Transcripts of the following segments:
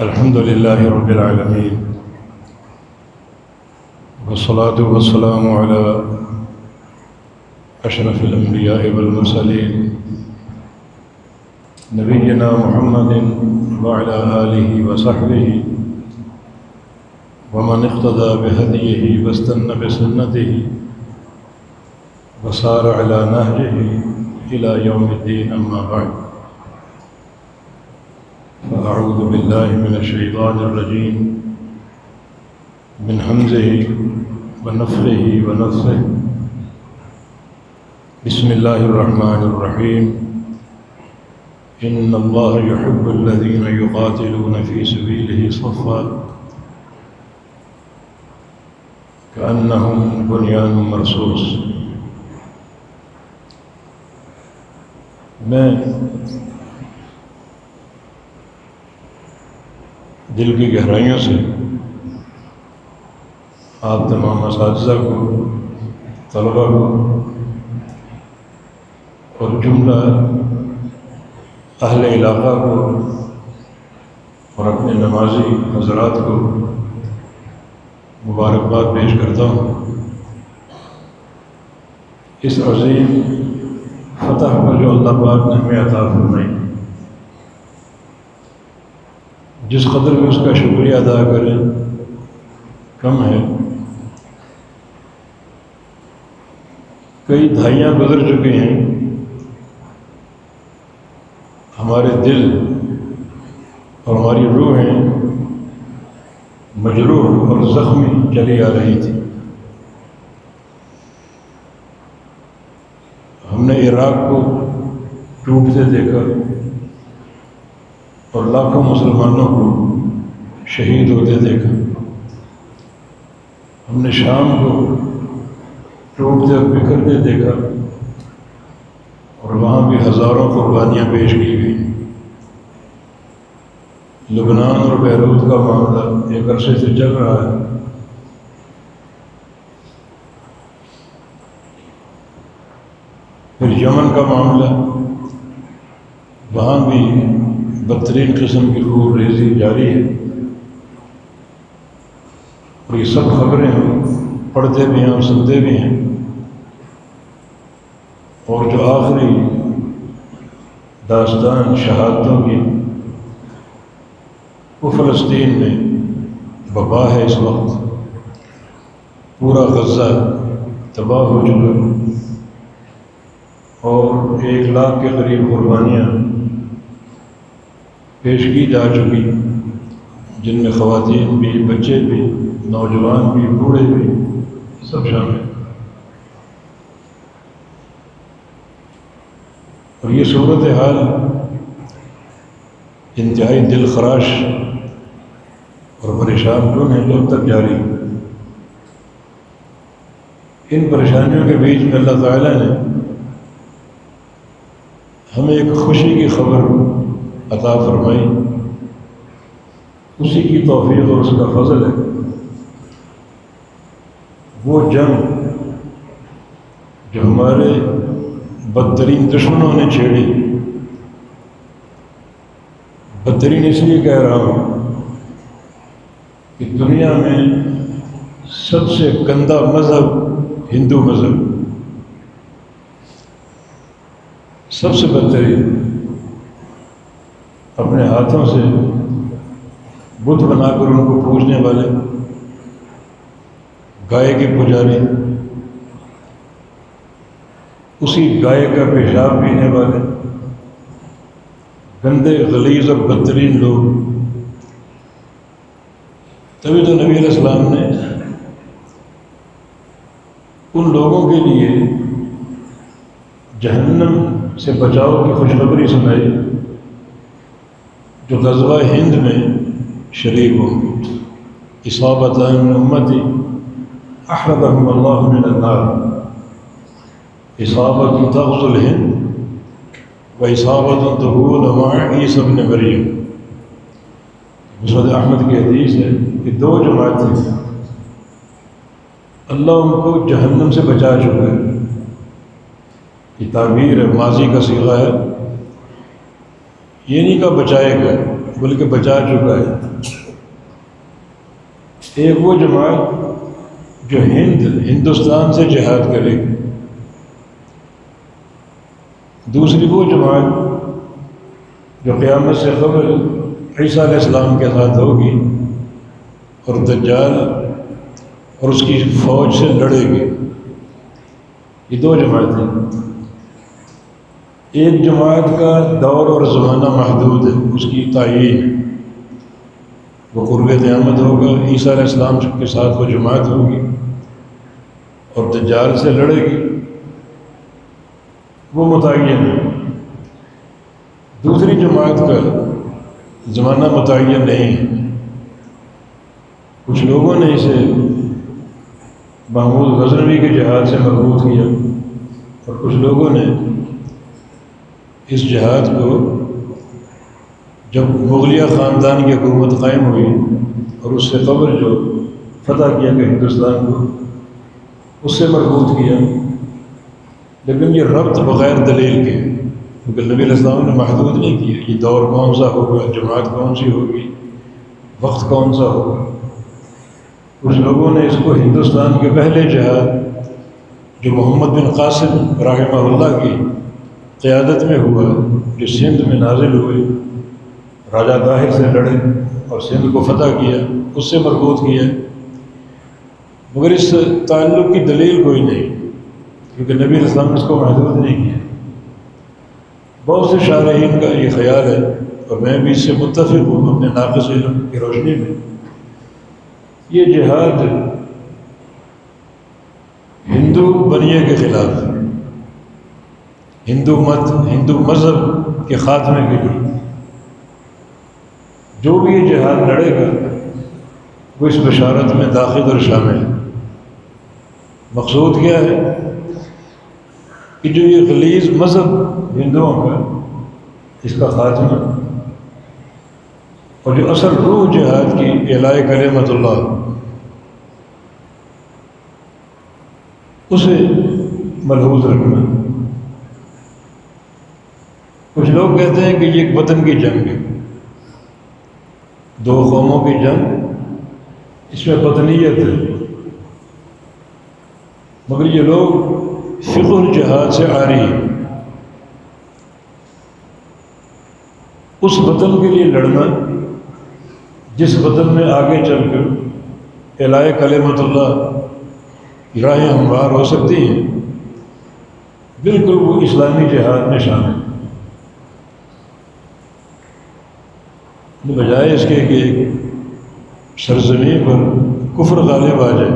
الحمد لله رب العالمين والصلاة والسلام على أشرف الأنبياء والمرسلين نبينا محمد وعلى آله وصحبه ومن اقتدى بهديه واستنى بسنته وسار على نهجه إلى يوم الدين. أما بعد، فأعوذ بالله من الشيطان الرجيم من همزه ونفخه ونفثه. بسم الله الرحمن الرحيم. إن الله يحب الذين يقاتلون في سبيله صفا كأنهم بنيان مرصوص. میں دل کی گہرائیوں سے آپ تمام اساتذہ کو، طلباء کو اور جملہ اہل علاقہ کو اور اپنے نمازی حضرات کو مبارکباد پیش کرتا ہوں اس عظیم فتح پر جو اللہ پاک نے ہمیں عطا فرمائی. جس قدر میں اس کا شکریہ ادا کریں کم ہے. کئی دہائیاں گزر چکی ہیں، ہمارے دل اور ہماری روحیں مجروح اور زخمی چلی آ رہی تھی. ہم نے عراق کو ٹوٹتے دیکھا اور لاکھوں مسلمانوں کو شہید ہوتے دیکھا. ہم نے شام کو ٹوٹتے اور بکھرتے دیکھا اور وہاں بھی ہزاروں قربانیاں پیش کی گئیں. لبنان اور بیروت کا معاملہ ایک عرصے سے چل رہا ہے. پھر یمن کا معاملہ، وہاں بھی بدترین قسم کی خون ریزی جاری ہے. اور یہ سب خبریں ہم پڑھتے بھی ہیں اور سنتے بھی ہیں. اور جو آخری داستان شہادتوں کی، وہ فلسطین میں وبا ہے. اس وقت پورا غزہ تباہ ہو چکا اور 1 لاکھ کے قریب قربانیاں پیش کی جا چکی، جن میں خواتین بھی، بچے بھی، نوجوان بھی، بوڑھے بھی سب شامل. اور یہ صورتحال انتہائی دل خراش اور پریشان کن ہے کب تک جاری. ان پریشانیوں کے بیچ میں اللہ تعالیٰ نے ہمیں ایک خوشی کی خبر عطا فرمائی. اسی کی توفیق اور اس کا فضل ہے. وہ جنگ جو ہمارے بدترین دشمنوں نے چھیڑی، بدترین اس لیے کہہ رہا ہوں کہ دنیا میں سب سے گندا مذہب ہندو مذہب، سب سے بدترین. اپنے ہاتھوں سے بت بنا کر ان کو پوجنے والے، گائے کے پجاری، اسی گائے کا پیشاب پینے والے گندے، غلیظ اور بدترین لوگ. تبھی تو نبی علیہ السلام نے ان لوگوں کے لیے جہنم سے بچاؤ کی خوشخبری سنائی جو غزوہ ہند میں شریک ہوں گے. اصابتان من امتی احرقهم اللہ من النار، اصابت تغزو الہند و اصابت تکون مع عیسی ابن مریم. مسند احمد کی حدیث ہے کہ 2 جماعتیں اللہ ان کو جہنم سے بچا چکا ہے. یہ تعبیر ماضی کا صیغہ ہے، یہ نہیں کہا بچائے گا، بلکہ بچا چکا ہے۔ ایک وہ جماعت جو ہندوستان سے جہاد کرے گی، دوسری وہ جماعت جو قیامت سے قبل عیسیٰ علیہ السلام کے ساتھ ہوگی اور دجال اور اس کی فوج سے لڑے گی۔ یہ دو جماعتیں، ایک جماعت کا دور اور زمانہ محدود ہے، اس کی تعیین وہ قرب قیامت ہوگا، عیسیٰ علیہ السلام کے ساتھ وہ جماعت ہوگی اور دجال سے لڑے گی، وہ متعین ہے۔ دوسری جماعت کا زمانہ متعین نہیں ہے۔ کچھ لوگوں نے اسے محمود غزنوی کے جہاد سے مربوط کیا اور کچھ لوگوں نے اس جہاد کو جب مغلیہ خاندان کی حکومت قائم ہوئی اور اس سے قبل جو فتح کیا کہ ہندوستان کو، اس سے مربوط کیا، لیکن یہ ربط بغیر دلیل کے، کیونکہ نبی علیہ السلام نے محدود نہیں کیا یہ دور کون سا ہوگا، جماعت کون سی ہوگی، وقت کون سا ہوگا۔ کچھ لوگوں نے اس کو ہندوستان کے پہلے جہاد جو محمد بن قاسم رحمہ اللہ کی قیادت میں ہوا، جو سندھ میں نازل ہوئے، راجہ طاہر سے لڑے اور سندھ کو فتح کیا، اس سے مربوط کیا، مگر اس تعلق کی دلیل کوئی نہیں، کیونکہ نبی علیہ السلام نے اس کو محدود نہیں کیا۔ بہت سے شارحین کا یہ خیال ہے اور میں بھی اس سے متفق ہوں اپنے ناقص علم کی روشنی میں، یہ جہاد ہندو بنیے کے خلاف ہے، ہندو مذہب کے خاتمے کے لیے۔ جو بھی یہ جہاد لڑے گا وہ اس بشارت میں داخل اور شامل ہے۔ مقصود کیا ہے کہ جو یہ غلیظ مذہب ہندوؤں کا، اس کا خاتمہ، اور جو اصل روح جہاد کی اعلاء کلمت اللہ، اسے ملحوظ رکھنا۔ کچھ لوگ کہتے ہیں کہ یہ ایک وطن کی جنگ ہے، دو قوموں کی جنگ، اس میں وطنیت ہے، مگر یہ لوگ فقہ الجہاد سے عاری ہیں۔ اس وطن کے لیے لڑنا جس وطن میں آگے چل کر اعلاء کلمت اللہ کی راہیں ہموار ہو سکتی ہیں، بالکل وہ اسلامی جہاد میں شامل ہے۔ بجائے اس کے کہ ایک سرزمین پر کفر غالب آ جائے،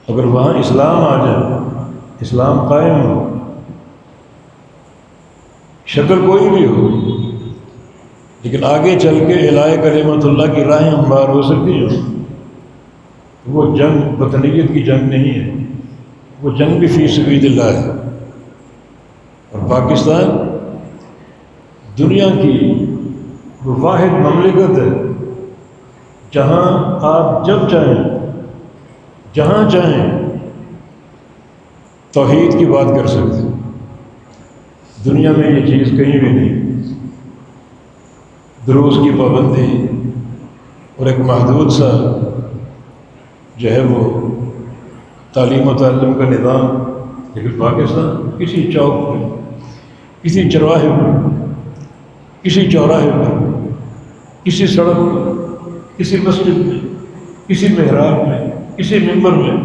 اگر وہاں اسلام آ جائے، اسلام قائم ہو، شکل کوئی بھی ہو، لیکن آگے چل کے اعلاء کلمت اللہ کی راہیں ہموار ہو سکتی ہیں، وہ جنگ وطنیت کی جنگ نہیں ہے، وہ جنگ بھی فی سبیل اللہ ہے۔ اور پاکستان دنیا کی وہ واحد مملکت ہے جہاں آپ جب چاہیں، جہاں چاہیں توحید کی بات کر سکتے ہیں۔ دنیا میں یہ چیز کہیں بھی نہیں۔ دروس کی پابندی اور ایک محدود سا جو ہے وہ تعلیم و تعلم کا نظام، لیکن پاکستان کسی چوک میں، کسی چرواہے پر، کسی چوراہے پر، کسی سڑک پر، کسی مسجد میں، کسی محراب میں، کسی ممبر میں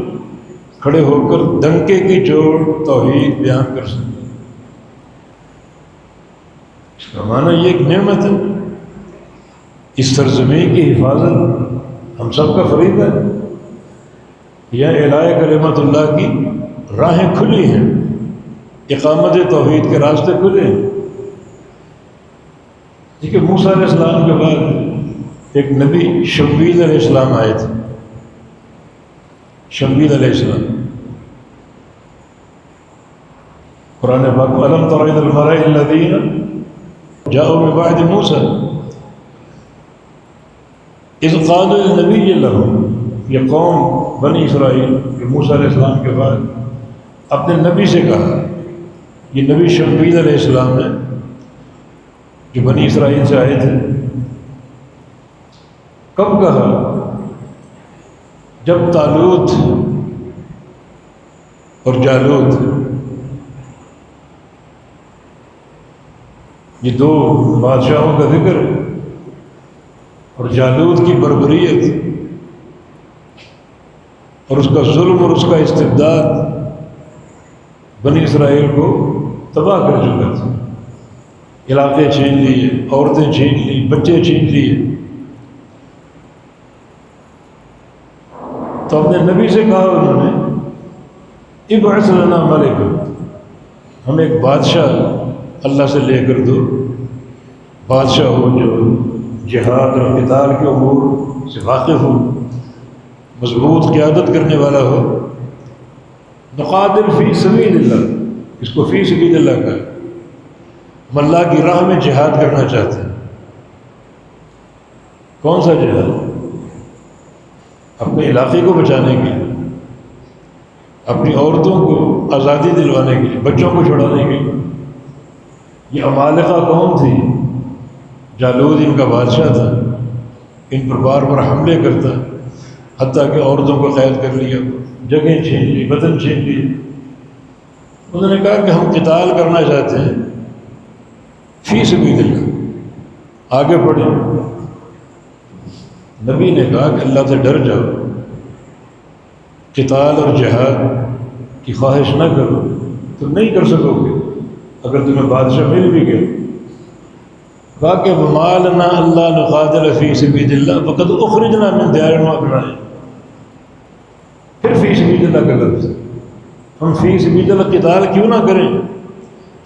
کھڑے ہو کر ڈنکے کی جوڑ توحید بیان کر سکتے ہیں۔ اس کا معنی یہ ایک نعمت ہے، اس سرزمین کی حفاظت ہم سب کا فریضہ ہے۔ یہ اعلاء کلمت اللہ کی راہیں کھلی ہیں، اقامت توحید کے راستے کھلے ہیں۔ دیکھیے موسیٰ علیہ السلام کے بعد ایک نبی شمویل علیہ السلام آئے تھے، شمویل علیہ السلام۔ قرآن پاک میں أَلَمْ تَرَ إِلَى الْمَلَإِ الَّذِينَ جَاءُوا مِن بَعْدِ مُوسَىٰ إِذْ قَالُوا لِنَبِيٍّ لَهُمْ، یہ قوم بنی اسرائیل کہ موسیٰ علیہ السلام کے بعد اپنے نبی سے کہا، یہ نبی شمویل علیہ السلام ہے، جو بنی اسرائیل سے آئے تھے. کب کہا؟ جب طالوت اور جالوت یہ دو بادشاہوں کا ذکر ہے، اور جالوت کی بربریت اور اس کا ظلم اور اس کا استبداد بنی اسرائیل کو تباہ کر چکا تھا. علاقے چھین لیے، عورتیں چھین لی، بچے چھین لیے. تو اپنے نبی سے کہا انہوں نے ابعث لنا ملکا، ہم ایک بادشاہ اللہ سے لے کر دو، بادشاہ ہو جو جہاد اور قتال کے امور سے واقف ہو، مضبوط قیادت کرنے والا ہو. نقاتل فی سبیل اللہ، اس کو فی سبیل اللہ کا، ہم اللہ کی راہ میں جہاد کرنا چاہتے ہیں. کون سا جہاد؟ اپنے علاقے کو بچانے کے لیے، اپنی عورتوں کو آزادی دلوانے کے لیے، بچوں کو چھڑانے کے لیے. یہ عمالقہ قوم تھی، جالوت ان کا بادشاہ تھا، ان پر بار بار حملے کرتا، حتیٰ کہ عورتوں کو قید کر لیا، جگہیں چھین لی، وطن چھین لی. انہوں نے کہا کہ ہم قتال کرنا چاہتے ہیں فی سبیل اللہ، آگے بڑھیں. نبی نے کہا کہ اللہ سے ڈر جاؤ، قتال اور جہاد کی خواہش نہ کرو، تم نہیں کر سکو گے اگر تمہیں بادشاہ مل بھی گیا. کہا کہ وما لنا الا نقاتل فی سبیل اللہ وقد اخرجنا من دیارنا وابنائنا. پھر فی سبیل اللہ کا لفظ، ہم فی سبیل اللہ قتال کیوں نہ کریں؟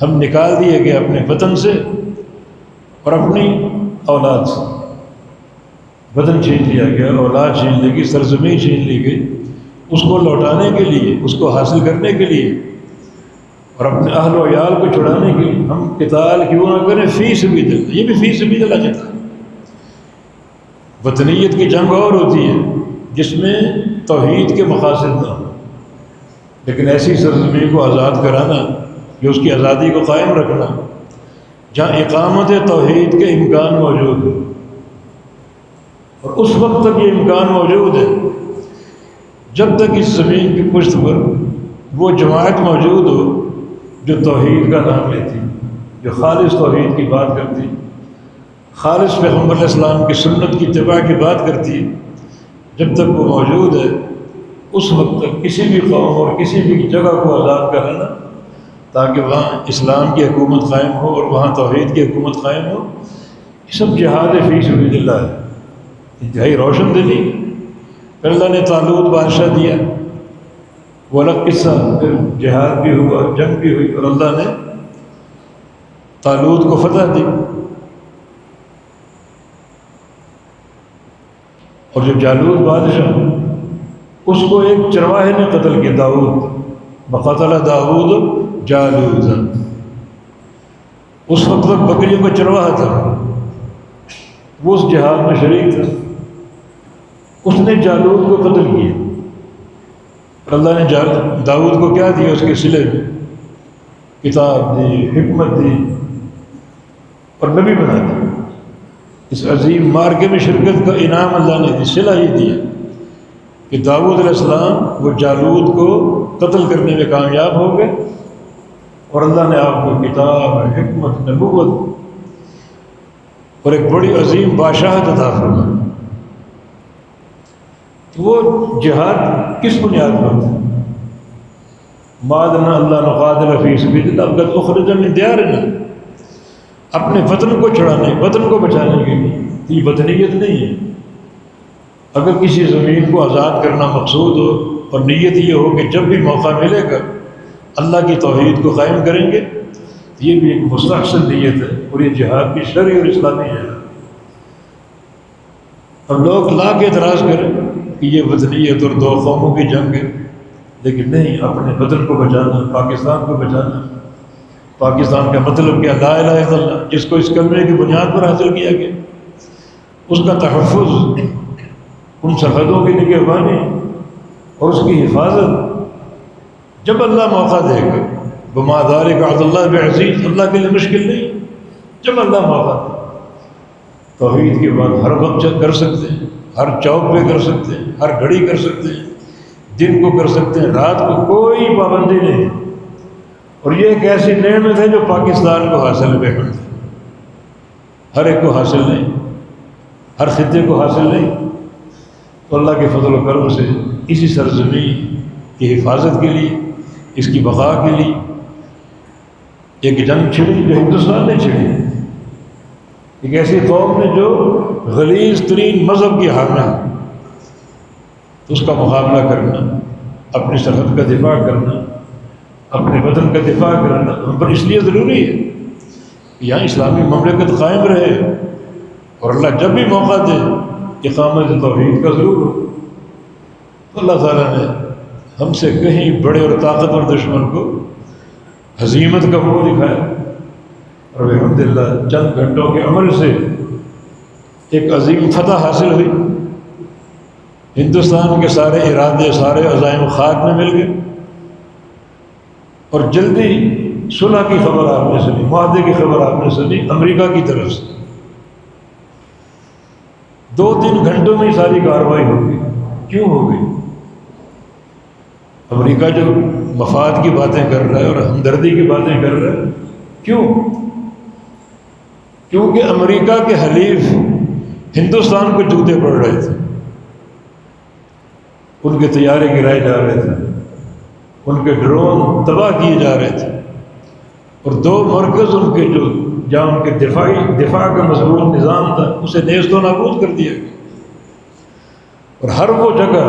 ہم نکال دیے گئے اپنے وطن سے اور اپنی اولاد سے. وطن چھین لیا گیا، اولاد چھین لی گئی، سرزمین چھین لی گئی. اس کو لوٹانے کے لیے، اس کو حاصل کرنے کے لیے اور اپنے اہل و عیال کو چھڑانے کے لیے ہم قتال کیوں نہ کریں فی سبیل اللہ. یہ بھی فی سبیل اللہ قتال. وطنیت کی جنگ اور ہوتی ہے جس میں توحید کے مقاصد نہ ہوں، لیکن ایسی سرزمین کو آزاد کرانا، کہ اس کی آزادی کو قائم رکھنا جہاں اقامت توحید کے امکان موجود ہو. اور اس وقت تک یہ امکان موجود ہے جب تک اس زمین کی پشت پر وہ جماعت موجود ہو جو توحید کا نام لیتی، جو خالص توحید کی بات کرتی، خالص پیغمبر علیہ السلام کی سنت کی اتباع کی بات کرتی. جب تک وہ موجود ہے اس وقت تک کسی بھی قوم اور کسی بھی جگہ کو آزاد کرنا تاکہ وہاں اسلام کی حکومت قائم ہو اور وہاں توحید کی حکومت قائم ہو. یہ سب جہاد فی سبیل اللہ ہے. انتہائی روشن دلی. پھر اللہ نے طالوت بادشاہ دیا، وہ الگ قصہ. پھر جہاد بھی ہوا، جنگ بھی ہوئی، اور اللہ نے طالوت کو فتح دی. اور جو جالوت بادشاہ، اس کو ایک چرواہے نے قتل کیا، داؤد. وقتل داؤد جالوت. اس وقت تک بکریوں کا چرواہا تھا، وہ اس جہاد میں شریک تھا. اس نے جالوت کو قتل کیا. اور اللہ نے داؤد کو کیا دیا؟ اس کے صلے میں کتاب دی، حکمت دی اور نبی بنا دیا. اس عظیم مارکے میں شرکت کا انعام اللہ نے دی، صلہ ہی دیا کہ داؤد علیہ السلام وہ جالوت کو قتل کرنے میں کامیاب ہو گئے، اور اللہ نے آپ کو کتاب، حکمت، نبوت اور ایک بڑی عظیم بادشاہت عطا فرمائی. تو وہ جہاد کس بنیاد پر تھا؟ ما لنا الا نقاتل فی سبیل اللہ وقد اخرجنا من دیارنا. اپنے وطن کو چھڑانے، وطن کو بچانے کے لیے. یہ وطنیت نہیں ہے. اگر کسی زمین کو آزاد کرنا مقصود ہو اور نیت یہ ہو کہ جب بھی موقع ملے گا اللہ کی توحید کو قائم کریں گے، تو یہ بھی ایک مستحسن نیت ہے، اور یہ جہاد کی شرعی اور اسلامی ہے. اور لوگ لا کے اعتراض کریں کہ یہ وطنیت اور دو قوموں کی جنگ ہے، لیکن نہیں، اپنے وطن کو بچانا، پاکستان کو بچانا. پاکستان کا مطلب کیا؟ لا الہ الا اللہ، جس کو اس کلمے کی بنیاد پر حاصل کیا گیا. اس کا تحفظ، ان سرحدوں کی نگہبانی اور اس کی حفاظت جب اللہ موقع دے گا. وما ذلک علی اللہ بعزیز، اللہ کے لیے مشکل نہیں. جب اللہ موقع دے۔ توحید کے بعد ہر وقت کر سکتے ہیں، ہر چوک پہ کر سکتے ہیں، ہر گھڑی کر سکتے ہیں، دن کو کر سکتے ہیں، رات کو کوئی پابندی نہیں۔ اور یہ ایک ایسی نعمت ہے جو پاکستان کو حاصل ہے، ہر ایک کو حاصل نہیں، ہر خطے کو حاصل نہیں۔ تو اللہ کے فضل و کرم سے اسی سرزمین کی حفاظت کے لیے، اس کی بقا کے لیے ایک جنگ چھڑی جو ہندوستان نے چھڑی، ایک ایسی قوم نے جو غلیظ ترین مذہب کی حامل ہے، تو اس کا مقابلہ کرنا، اپنی سرحد کا دفاع کرنا، اپنے وطن کا دفاع کرنا ہم پر اس لیے ضروری ہے کہ یہاں اسلامی مملکت قائم رہے، اور اللہ جب بھی موقع دے اقامت توحید کا ضرور ہو۔ تو اللہ تعالیٰ نے ہم سے کہیں بڑے اور طاقتور دشمن کو ہزیمت کا منہ دکھایا، اور الحمدللہ چند گھنٹوں کے عمل سے ایک عظیم فتح حاصل ہوئی۔ ہندوستان کے سارے ارادے، سارے عزائم خاک میں مل گئے، اور جلدی صلح کی خبر آپ نے سنی، معاہدے کی خبر آپ نے سنی امریکہ کی طرف سے۔ 2-3 گھنٹوں میں ساری کارروائی ہو گئی۔ کیوں ہو گئی؟ امریکہ جو مفاد کی باتیں کر رہا ہے اور ہمدردی کی باتیں کر رہا ہے، کیوں؟ کیونکہ امریکہ کے حلیف ہندوستان کو جوتے پڑ رہے تھے، ان کے طیارے گرائے جا رہے تھے، ان کے ڈرون تباہ کیے جا رہے تھے، اور 2 مرکز ان کے جو جہاں ان کے دفاع کا مضبوط نظام تھا اسے نیست و نابود کر دیا گیا۔ اور ہر وہ جگہ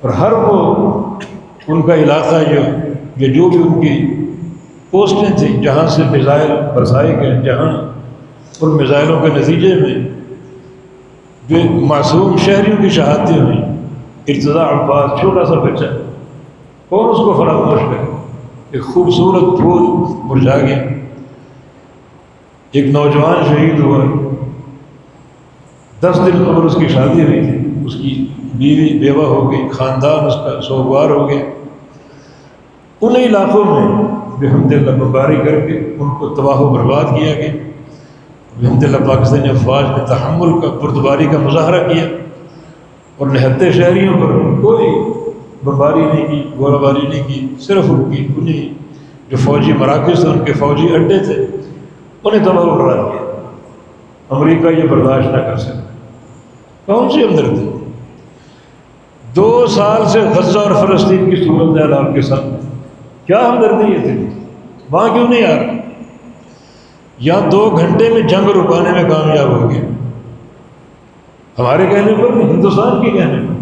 اور ہر وہ ان کا علاقہ جو بھی ان کی پوسٹیں تھیں جہاں سے میزائل برسائے گئے، جہاں ان میزائلوں کے نتیجے میں جو معصوم شہریوں کی شہادتیں ہوئیں، ارتضاء عباس چھوٹا سا بچہ، کون اس کو فراموش کرے؟ ایک خوبصورت پھول مرجھا گیا، ایک نوجوان شہید ہوا، 10 دن قبل اس کی شادی ہوئی تھی، اس کی بیوی بیوہ ہو گئی، خاندان اس کا سوگوار ہو گیا۔ ان علاقوں میں الحمدللہ بمباری کر کے ان کو تباہ و برباد کیا گیا۔ الحمدللہ پاکستانی افواج نے تحمل کا، بردباری کا مظاہرہ کیا، اور نہتے شہریوں پر کوئی بمباری نہیں کی، گولہ باری نہیں کی، صرف انہیں جو فوجی مراکز تھے، ان کے فوجی اڈے تھے، انہیں تباہ و برباد کیا۔ امریکہ یہ برداشت نہ کر سکتا۔ کون سی ہمدردی؟ 2 سال سے غزہ اور فلسطین کی صورت حال آپ کے ساتھ، کیا ہمدردی ہے تیری؟ وہاں کیوں نہیں آ رہا؟ یہاں 2 گھنٹے میں جنگ رکانے میں کامیاب ہو گیا، ہمارے کہنے پر نہیں، ہندوستان کے کہنے پر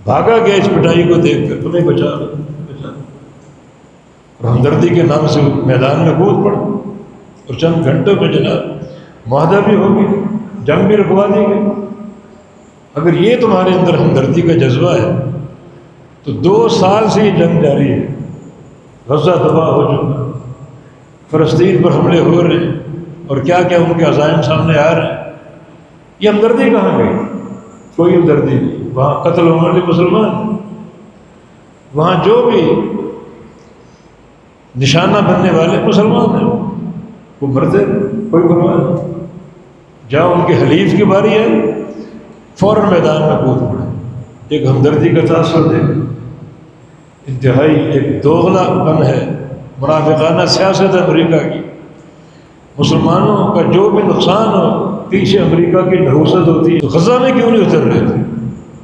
بھاگا گیا اس پٹائی کو دیکھ کر، تمہیں بچا اور ہمدردی کے نام سے میدان میں کود پڑا، اور چند گھنٹوں میں جناب معاہدہ بھی ہو گیا، جنگ بھی رکوا دی گئی۔ اگر یہ تمہارے اندر ہمدردی کا جذبہ ہے تو 2 سال سے یہ جنگ جاری ہے، غزہ تباہ ہو چکا، فلسطین پر حملے ہو رہے ہیں، اور کیا کیا ان کے عزائم سامنے آ رہے ہیں۔ یہ ہمدردی کہاں گئی؟ کوئی ہمدردی نہیں۔ وہاں قتل ہونے والے مسلمان، وہاں جو بھی نشانہ بننے والے مسلمان ہیں، وہ مرتے، کوئی پرواہ نہیں۔ جہاں ان کے حلیف کی باری ہے فوراً میدان میں کود پڑے۔ ایک ہمدردی کا تاثر دے، انتہائی ایک دوغلا پن ہے، منافقانہ سیاست ہے امریکہ کی۔ مسلمانوں کا جو بھی نقصان ہو پیچھے امریکہ کی نحوست ہوتی ہے۔ تو غزہ میں کیوں نہیں اتر رہے تھے؟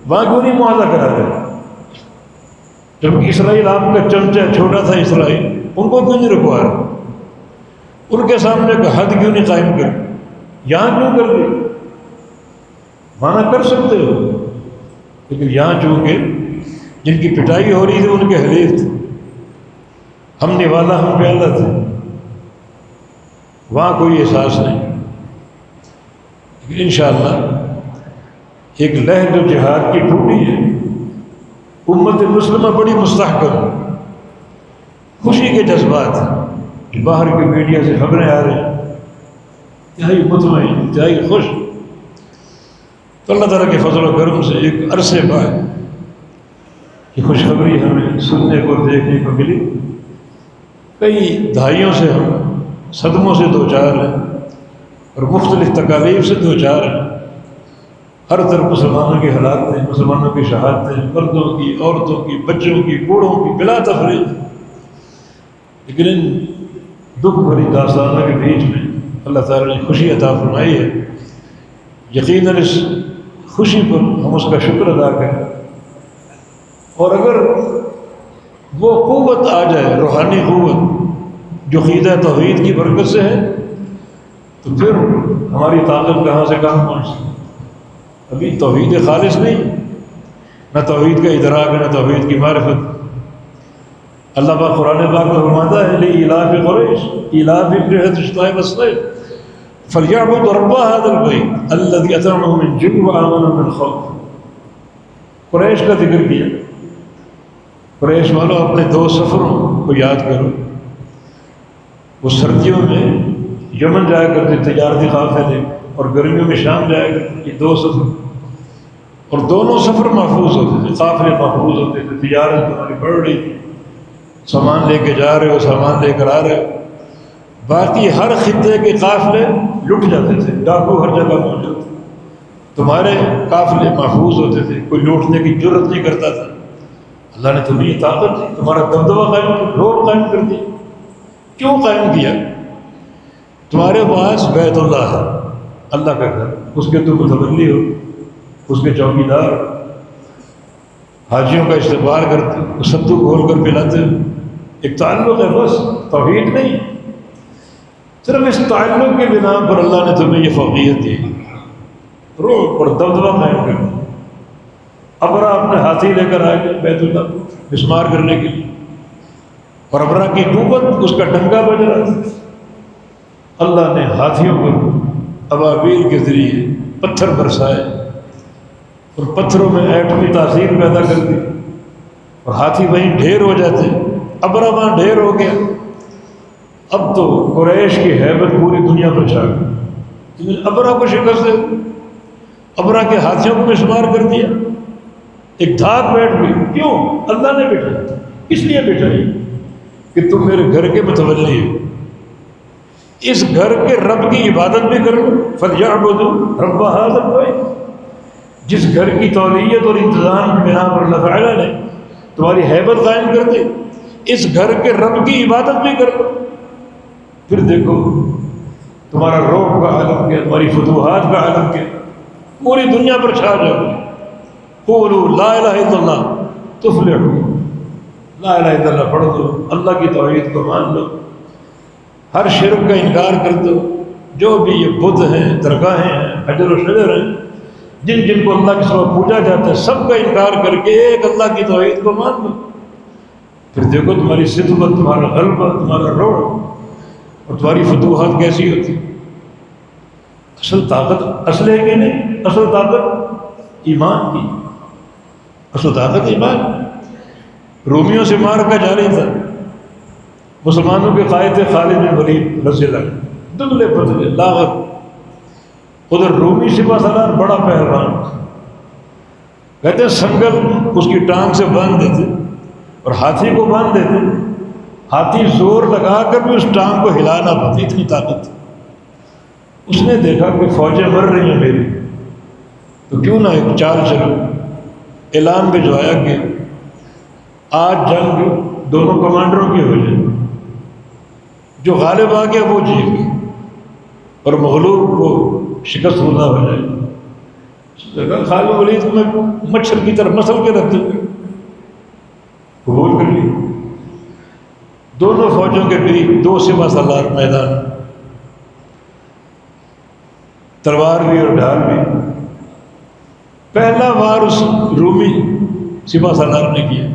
وہاں کیوں نہیں معاہدہ کرا رہے؟ جبکہ اسرائیل آپ کا چمچہ، چھوٹا تھا اسرائیل، ان کو کیوں نہیں رکوا رہے؟ ان کے سامنے کا حد کیوں نہیں قائم کر؟ یہاں کیوں کر دی؟ مانا کر سکتے ہو، لیکن یہاں چونکہ جن کی پٹائی ہو رہی تھی ان کے حلیف تھے، ہم نوالا ہم پیالہ تھے، وہاں کوئی احساس نہیں۔ لیکن انشاءاللہ ایک لہر جو جہاد کی ٹوٹی ہے، امت مسلمہ بڑی مستحکم، خوشی کے جذبات ہیں، باہر کے میڈیا سے خبریں آ رہی ہیں، انتہائی مطمئن، انتہائی خوش۔ تو اللہ تعالیٰ کے فضل و کرم سے ایک عرصے بعد یہ خوشخبری ہمیں سننے کو، دیکھنے کو ملی۔ کئی دہائیوں سے ہم صدموں سے دوچار ہیں اور مختلف تکالیف سے دوچار ہیں۔ ہر طرف مسلمانوں کی حالات ہیں، مسلمانوں کی شہادتیں، مردوں کی، عورتوں کی، بچوں کی، بوڑھوں کی بلا تفریق۔ لیکن ان دکھ بھری داستانوں کے بیچ میں اللہ تعالیٰ نے خوشی عطا فرمائی ہے۔ یقیناً اس خوشی پر ہم اس کا شکر ادا کریں، اور اگر وہ قوت آ جائے، روحانی قوت جو عقیدہ توحید کی برکت سے ہے، تو پھر ہماری طاقت کہاں سے کہاں پہنچتی ہے۔ ابھی توحید خالص نہیں، نہ توحید کا ادراک ہے، نہ توحید کی معرفت۔ اللہ پاک قرآن پاک میں فرماتا ہے لإیلاف قریش ایلافہم رحلۃ الشتاء والصیف فلیعبدوا رب ھذا البیت الذی اطعمهم من جوع وآمنهم من خوف۔ قریش کا ذکر کیا۔ قریش والوں اپنے دو سفروں کو یاد کرو۔ وہ سردیوں میں یمن جایا کرتے تجارتی قافلے، اور گرمیوں میں شام جایا کرتے۔ یہ دو سفر، اور دونوں سفر محفوظ ہوتے تھے، قافلے محفوظ ہوتے تھے، تجارت تمہاری بڑھ رہی تھی، سامان لے کے جا رہے ہو، سامان لے کر آ رہے ہو۔ باقی ہر خطے کے قافلے لٹ جاتے تھے، ڈاکو ہر جگہ موجود تھے، تمہارے قافلے محفوظ ہوتے تھے، کوئی لوٹنے کی جرت نہیں کرتا تھا۔ اللہ نے تمہیں یہ طاقت دی، تمہارا دبدبہ قائم کیا، روب قائم کر دیا۔ کیوں قائم کیا؟ تمہارے پاس بیت اللہ ہے، اللہ کا گھر، اس کے تم متولی ہو، اس کے چوکیدار، حاجیوں کا استقبال کرتے ہو، ستو کھول کر پلاتے ہو۔ ایک تعلق ہے، بس توحید نہیں۔ صرف اس تعلق کے بنا پر اللہ نے تمہیں یہ فوقیت دی، روب اور دبدبہ قائم کر دیا۔ ابرا اپنے ہاتھی لے کر آئے گئے بیت اللہ کو مسمار کرنے کے لیے، اور ابرا کی قوت، اس کا ڈنگا بج رہا تھا۔ اللہ نے ہاتھیوں پر ابابیل کے ذریعے پتھر برسائے، اور پتھروں میں ایٹمی تاثیر پیدا کر دی، اور ہاتھی وہیں ڈھیر ہو جاتے۔ ابرا وہاں ڈھیر ہو گیا۔ اب تو قریش کی ہیبت پوری دنیا پر چھا گئی۔ ابرا کو شکست دے، ابرا کے ہاتھیوں کو مسمار کر دیا۔ ایک دھاک بیٹھ گئی۔ کیوں؟ اللہ نے بٹھائی۔ اس لیے بٹھائی کہ تم میرے گھر کے متولی ہو، اس گھر کے رب کی عبادت بھی کرو۔ فَلْيَعْبُدُوا رَبَّ هَذَا الْبَيْتِ، جس گھر کی تولیت اور انتظام کی بنا پر اللہ تعالیٰ نے تمہاری ہیبت قائم کر دی، اس گھر کے رب کی عبادت بھی کرو۔ پھر دیکھو تمہارا روح کا عالم کیا، تمہاری فتوحات کا عالم کیا، پوری دنیا پر چھا جاؤ۔ قولوا لا الہ الا اللہ تفلحوا، لا الہ الا اللہ پڑھ دو، اللہ کی توحید کو مان لو، ہر شرک کا انکار کر دو۔ جو بھی یہ بت ہیں، درگاہیں ہیں، حجر و شجر ہیں، جن جن کو اللہ کے سوا پوجا جاتا ہے، سب کا انکار کر کے ایک اللہ کی توحید کو مان لو۔ پھر دیکھو تمہاری صدقت، تمہارا غلبہ، تمہارا روح اور تمہاری فتوحات کیسی ہوتی۔ اصل طاقت اسلحے کی نہیں، اصل طاقت ایمان کی، اصل طاقت ایمان۔ رومیوں سے مار کا جاری تھا، مسلمانوں کے قائد تھے خالد بن ولید رضی اللہ عنہ، دبلے پتلے لاغر۔ ادھر رومی سپہ سالار بڑا پہلوان، کہتے ہیں سنگل اس کی ٹانگ سے باندھ دیتے اور ہاتھی کو باندھ دیتے، ہاتھی زور لگا کر بھی اس ٹانگ کو ہلا نہ پاتی، اتنی طاقت تھی۔ اس نے دیکھا کہ فوجیں مر رہی ہیں میری، تو کیوں نہ ایک چال چلو۔ اعلان بھجوایا کہ آج جنگ دونوں کمانڈروں کی ہو جائے، جو غالب آ گیا وہ جیت گیا اور مغلوب کو شکست ہونا ہو جائے۔ خالد بن ولید کو میں مچھر کی طرح مسل کے رکھ دوں، قبول کر لی۔ دونوں فوجوں کے بیچ دو سپہ سالار میدان، تلوار بھی اور ڈھال بھی۔ پہلا وار اس رومی سپہ سالار نے کیا،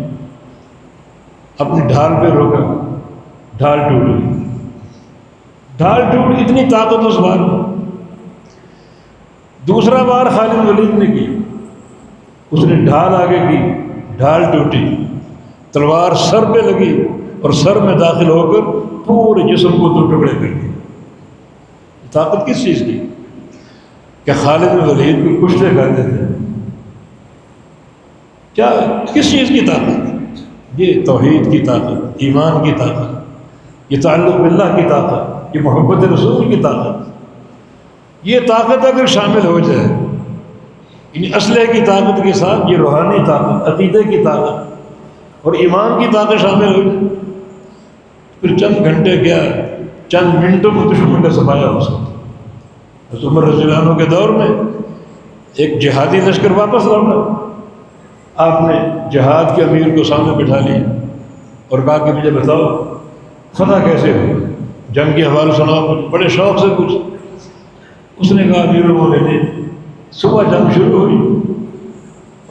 اپنی ڈھال پہ روکا، ڈھال ٹوٹ گئی، ڈھال ٹوٹ، اتنی طاقت اس وار میں۔ دوسرا وار خالد ولید نے کی، اس نے ڈھال آگے کی، ڈھال ٹوٹی، تلوار سر پہ لگی اور سر میں داخل ہو کر پورے جسم کو دو ٹکڑے کر دیے۔ طاقت کس چیز کی؟ کہ خالد بن ولید کو کشتے کھاتے تھے، کیا کس چیز کی طاقت؟ یہ توحید کی طاقت، ایمان کی طاقت، یہ تعلق باللہ کی طاقت۔ یہ محبت رسول کی طاقت. یہ طاقت اگر شامل ہو جائے یعنی اسلحے کی طاقت کے ساتھ یہ روحانی طاقت، عقیدے کی طاقت اور ایمان کی طاقت شامل ہو جائے، پھر چند گھنٹے کیا چند منٹوں میں دشمن کا صفایا ہو سکتا. حضرت عمر رضی اللہ عنہ کے دور میں ایک جہادی لشکر واپس لوٹا، آپ نے جہاد کے امیر کو سامنے بٹھا لیا اور کہا کہ مجھے بتاؤ فتح کیسے ہو، جنگ کے حوالے سناؤ. بڑے شوق سے کچھ اس نے کہا امیر المومنین صبح جنگ شروع ہوئی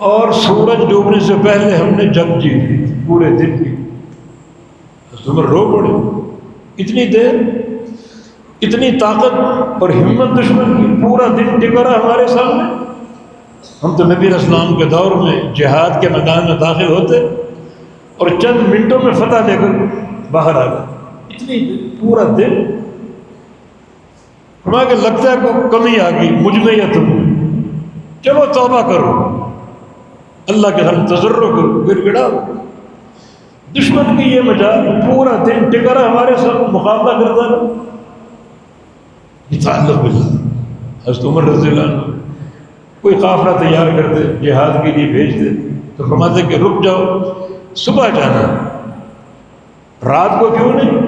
اور سورج ڈوبنے سے پہلے ہم نے جنگ جیتی پورے دن کی. عمر رو پڑے، اتنی دیر، اتنی طاقت اور ہمت دشمن کی، پورا دن ٹکا رہا ہمارے سامنے. ہم تو نبی علیہ السلام کے دور میں جہاد کے میدان میں داخل ہوتے اور چند منٹوں میں فتح لے کر باہر آ گئے. اتنی پورا دن فرمایا کہ لگتا ہے کوئی کمی آ گئی مجھ میں یا تم میں، چلو توبہ کرو، اللہ کے سامنے تضرع کرو، گر گڑاؤ. دشمن کی یہ مجال پورا دن ٹکا رہا ہمارے ساتھ، مقابلہ کرتا رہا. یہ تعلق باللہ. حضرت عمر رضی اللہ عنہ کوئی قافلہ تیار کرتے جہاد کے لیے بھیجتے تو فرماتے کہ رک جاؤ، صبح جانا، رات کو کیوں نہیں؟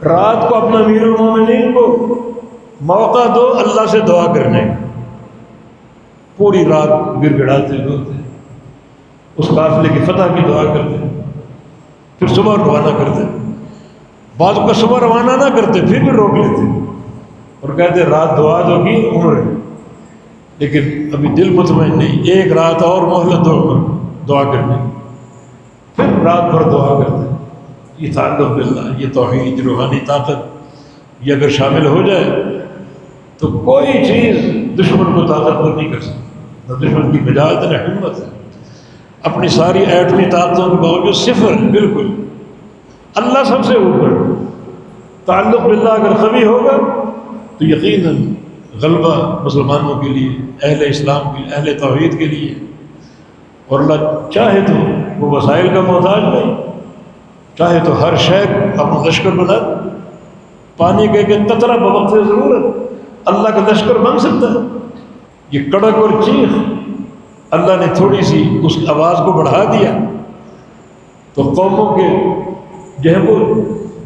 رات کو اپنا امیر المومنین کو موقع دو اللہ سے دعا کرنے. پوری رات گر گڑاتے روتے، اس قافلے کی فتح کی دعا کرتے، پھر صبح روانہ کرتے. بعض کو صبح روانہ نہ کرتے پھر بھی روک لیتے اور کہتے رات دعا دو کی عمر ہے، لیکن ابھی دل مطمئن نہیں، ایک رات اور مہلت دو عمر دعا کرنے. پھر رات بھر دعا کرتے. یہ تعلق باللہ، یہ توحید، روحانی طاقت، یہ اگر شامل ہو جائے تو کوئی چیز دشمن کو طاقتور نہیں کر سکتی. نہ دشمن کی بجاعت نہ ہمت ہے. اپنی ساری ایٹمی طاقتوں کے باوجود صفر، بالکل اللہ سب سے اوپر. تعلق باللہ اگر قوی ہوگا تو یقیناً غلبہ مسلمانوں کے لیے، اہل اسلام کے لیے، اہل توحید کے لیے. اور اللہ چاہے تو وہ وسائل کا محتاج نہیں، چاہے تو ہر شے اپنا لشکر بنا. پانی کے ایک قطرہ بوقت ضرورت اللہ کا لشکر بن سکتا ہے. یہ کڑک اور چیخ اللہ نے تھوڑی سی اس آواز کو بڑھا دیا تو قوموں کے جو ہے وہ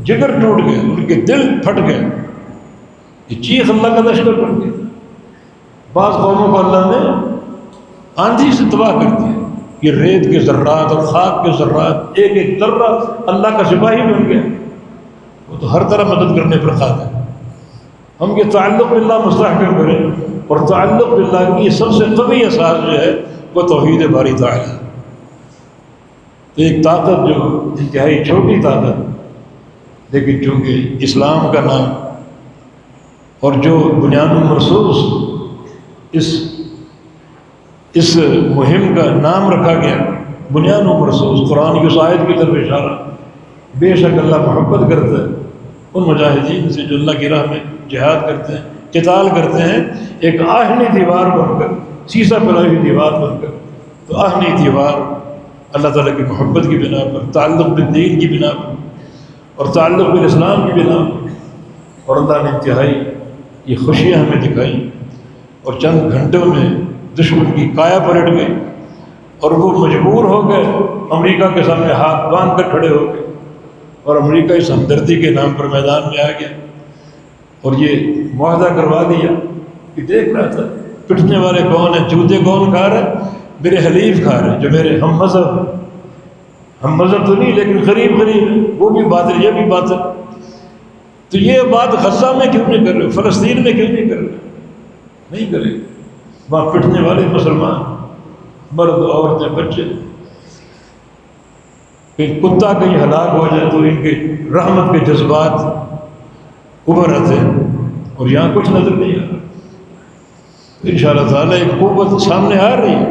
جگر ٹوٹ گئے، ان کے دل پھٹ گئے. یہ چیخ اللہ کا لشکر بن گیا. بعض قوموں کو اللہ نے آندھی سے تباہ کر دیا. یہ ریت کے ذرات اور خاک کے ذرات، ایک ایک ذرہ اللہ کا سپاہی بن گیا. وہ تو ہر طرح مدد کرنے پر قادر ہے. ہم یہ تعلق باللہ مستحکم کریں، اور تعلق باللہ کی سب سے قوی اساس جو ہے وہ توحید باری تعالی. تو ایک طاقت جو انتہائی چھوٹی طاقت، لیکن چونکہ اسلام کا نام اور جو بنیاد مرصوص اس مہم کا نام رکھا گیا، بنیاد مرصوص، قرآن کی اس آیت کی طرف اشارہ. بے شک اللہ محبت کرتا ہے ان مجاہدین سے جو اللہ کی راہ میں جہاد کرتے ہیں، قتال کرتے ہیں، ایک آہنی دیوار بن کر، سیسا پلائی ہوئی دیوار بن کر. تو آہنی دیوار اللہ تعالیٰ کی محبت کی بنا پر، تعلق بالدین کی بنا پر اور تعلق بالاسلام کی بنا پر. اور اللہ نے انتہائی یہ خوشیاں ہمیں دکھائیں اور چند گھنٹوں میں دشمن کی کایا پلٹ گئی اور وہ مجبور ہو گئے، امریکہ کے سامنے ہاتھ باندھ کر کھڑے ہو گئے. اور امریکہ اس ہمدردی کے نام پر میدان میں آ گیا اور یہ معاہدہ کروا دیا کہ دیکھ رہا تھا پٹنے والے کون ہیں، جوتے کون کھا رہے؟ میرے حلیف کھا رہے، جو میرے ہم مذہب تو نہیں لیکن قریب قریب ہے. وہ بھی باطل، یہ بھی باطل. تو یہ بات غزہ میں کیوں نہیں کر رہے، فلسطین میں کیوں نہیں کر رہے؟ نہیں کرے. وہاں پٹنے والے مسلمان، مرد، عورتیں، بچے. پھر کتا کہیں ہلاک ہو جائے تو ان کے رحمت کے جذبات ابھر آتے ہیں اور یہاں کچھ نظر نہیں آ رہا. انشاءاللہ تعالیٰ ایک قوت سامنے آ رہی ہے.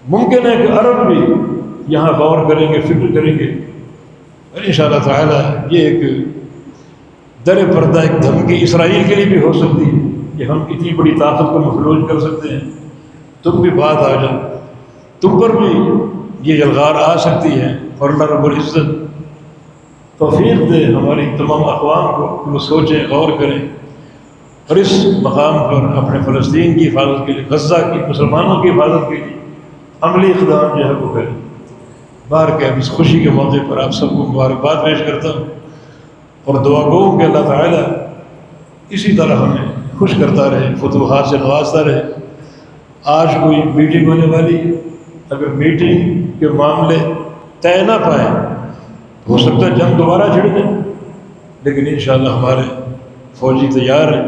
ممکن ہے کہ عرب بھی یہاں غور کریں گے، فکر کریں گے، اور انشاءاللہ تعالیٰ یہ ایک در پردہ ایک دھمکی اسرائیل کے لیے بھی ہو سکتی ہے کہ ہم اتنی بڑی طاقت کو مفلوج کر سکتے ہیں، تم بھی بات آ جاؤ، تم پر بھی یہ یلغار آ سکتی ہے. اور اللہ رب العزت توفیق دے ہماری تمام اقوام کو کہ وہ سوچیں غور کریں اور اس مقام پر اپنے فلسطین کی حفاظت کے لیے، غزہ کی مسلمانوں کی حفاظت کے لیے عملی اقدام جو ہے وہ کریں۔ بار کہ اس خوشی کے موقع پر آپ سب کو مبارکباد پیش کرتا ہوں اور دعا گو کہ اللہ تعالیٰ اسی طرح ہمیں خوش کرتا رہے، فتوحات سے نوازتا رہے۔ آج کوئی میٹنگ ہونے والی ہے، اگر میٹنگ کے معاملے طے نہ پائیں ہو سکتا ہے جنگ دوبارہ چھڑ دیں، لیکن انشاءاللہ ہمارے فوجی تیار ہیں۔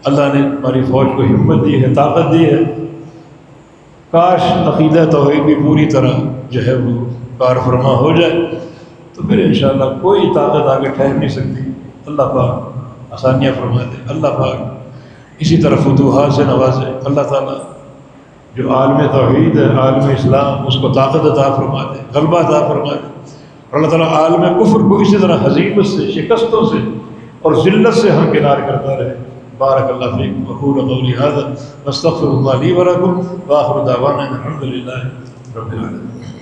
اللہ نے ہماری فوج کو ہمت دی ہے، طاقت دی ہے۔ کاش عقیدہ توحید بھی پوری طرح جو ہے وہ کار فرما ہو جائے تو پھر انشاءاللہ کوئی طاقت آگے ٹھہر نہیں سکتی۔ اللہ پاک آسانیاں فرما دے، اللہ پاک اسی طرح فتوحات سے نوازے۔ اللہ تعالیٰ جو عالم توحید ہے، عالم اسلام، اس کو طاقت عطا فرما دے، غلبہ عطا فرما دے، اور اللہ تعالیٰ عالم کفر کو اسی طرح ہزیمت سے، شکستوں سے اور ذلت سے ہمکنار کرتا رہے۔ بارک اللہ فیکم وقول قولی ھذا واستغفر اللہ لی ولکم وآخر دعوانا ان الحمد للہ رب العالمین۔